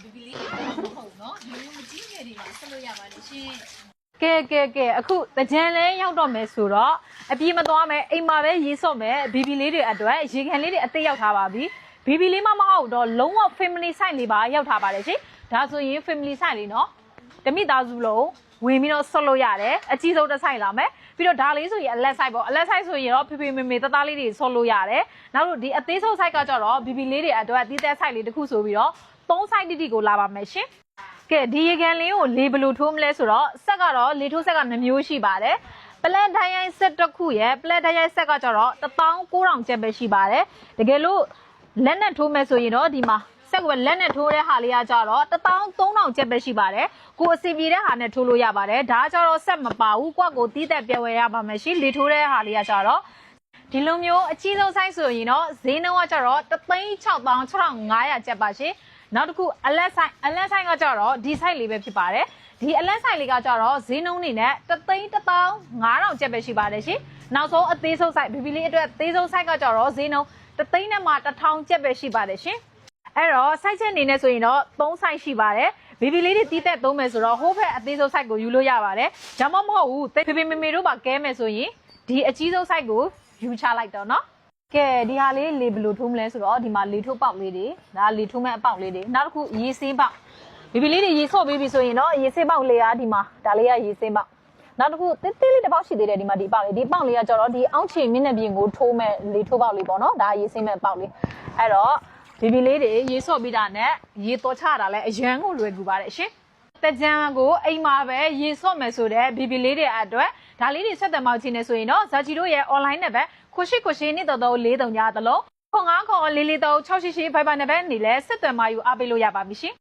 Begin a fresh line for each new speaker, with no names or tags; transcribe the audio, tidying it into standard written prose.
ဘီဘီလေးတွေမဟုတ်နော်ဒီလိုမကြီးငယ်တွေမှာဆက်လို့ရပါတယ်ရှင်
ကဲအခုတကြံလဲရောက်တော့မယ်ဆိုတော့အပြေမသွားမယ်အိမ်မှာပဲရေးစော့မယ်ဘီဘီလေးတွေအတွက်ရေခံလေးတွေအသေးရောက်ထားပါပြီဘီဘီလေးမဟုတ်တော့လုံးဝ family size လေးပါရောက်ထားပါတယ်ရှင်ဒါဆိုရင် family size လေးနော်တမိသားစုလုံးဝင်ပြီးတော့ဆော့လို့ရတယ်အကြီးဆုံးတစ်ဆိုင်လာမယ်ပြီးတော့ဒါလေးဆိုရင်အလက် size ပေါ့အလက် size ဆိုရင်တော့ဖေမေမေတသားလေးတွေဆော့လို့ရတယ်နောက်တော့ဒီအသေးဆုံး size ကကြတော့ဘီဘီလေးတွေအတွက်အသေးသက် size လေးတစ်ခုဆိုပြီးတော့3 size တိတိကိုလာပါမယ်ရှင်ကဲဒီရေကန်လေးကိုလေဘယ်လိုထိုးမလဲဆိုတော့ဆက်ကတော့လေထိုးဆက်က2မျိုးရှိပါတယ်ပလက်ဒိုင်းရိုင်းဆက်တစ်ခုရယ်ပလက်ဒိုင်းရိုင်းဆက်ကကြတော့19000ကျပ်ပဲရှိပါတယ်တကယ်လို့လက်နဲ့ထိုးမယ်ဆိုရင်တော့ဒီမှာဆက်ကလက်နဲ့ထိုးတဲ့ဟာလေးကကြတော့13000ကျပ်ပဲရှိပါတယ်ကိုအစီပြေတဲ့ဟာနဲ့ထိုးလို့ရပါတယ်ဒါကြတော့ဆက်မပါဘူးကိုယ့်ကိုတီးတက်ပြဝယ်ရပါမယ်ရှင်လေထိုးတဲ့ဟာလေးကကြတော့ဒီလိုမျိုးအကြီးဆုံး size ဆိုရင်တော့ဈေးနှုန်းကကြတော့1,66500ကျပ်ပါရှင်နောက်တစ်ခုအလက်ဆိုင်ကကြတော့ဒီ size လေးပဲဖြစ်ပါတယ်ဒီအလက်ဆိုင်လေးကကြတော့ဈေးနှုန်းနေနဲ့1,15000ကျပ်ပဲရှိပါတယ်ရှင်နောက်ဆုံးအသေးဆုံး size ဘီဘီလေးအတွက်အသေးဆုံး size ကကြတော့ဈေးနှုန်း1,000နဲ့မှ1,000ကျပ်ပဲရှိပါတယ်ရှင်အဲ့တော့ size ချက်အနေနဲ့ဆိုရင်တော့3 size ရှိပါတယ်ဘီဘီလေးတွေတီးသက်သုံးမယ်ဆိုတော့ဟိုးဖက်အသေးဆုံး size ကိုယူလို့ရပါတယ်ဒါမှမဟုတ်ဘူးဖေဖေမေမေတို့ပါကဲမယ်ဆိုရင်ဒီအကြီးဆုံး size ကိုယူချလိုက်တော့နော်ကဲဒီဟာလေးလေဘယ်လိုထိုးမလဲဆိုတော့ဒီမှာလေထိုးပေါက်လေးတွေဒါလေထိုးမဲ့အပေါက်လေးတွေနောက်တစ်ခုရေဆေးပေါက်ဘီဘီလေးတွေရေဆော့ပေးပြီဆိုရင်တော့ရေဆေးပေါက်လေးကဒီမှာဒါလေးကရေဆေးပေါက်နောက်တစ်ခုသေးလေးတစ်ပေါက်ရှိသေးတယ်ဒီမှာဒီပေါက်လေးကကျတော့ဒီအောင့်ချေမျက်နှာပြင်ကိုထိုးမဲ့လေထိုးပေါက်လေးပေါ့နော်ဒါရေဆေးမဲ့ပေါက်လေးအဲ့တော့ဘီဘီလေးတွေရေဆော့ပြီးတာနဲ့ရေတော်ချတာလဲအရန်ကိုလွယ်ကူပါတယ်ရှင်တကြံကိုအိမ်မှာပဲရေဆော့မယ်ဆိုတဲ့ဘီဘီလေးတွေအတွက်ဒါလေးတွေဆက်သွယ်မောက်ချင်းနေဆိုရင်တော့ဇာချီတို့ရဲ့ online နဲ့ပဲခိုရှိနှစ်တော်တော်439တလုံး994436888 Viber နဲ့ပဲနေလဲဆက်သွယ်မယူအားပေးလို့ရပါပြီရှင်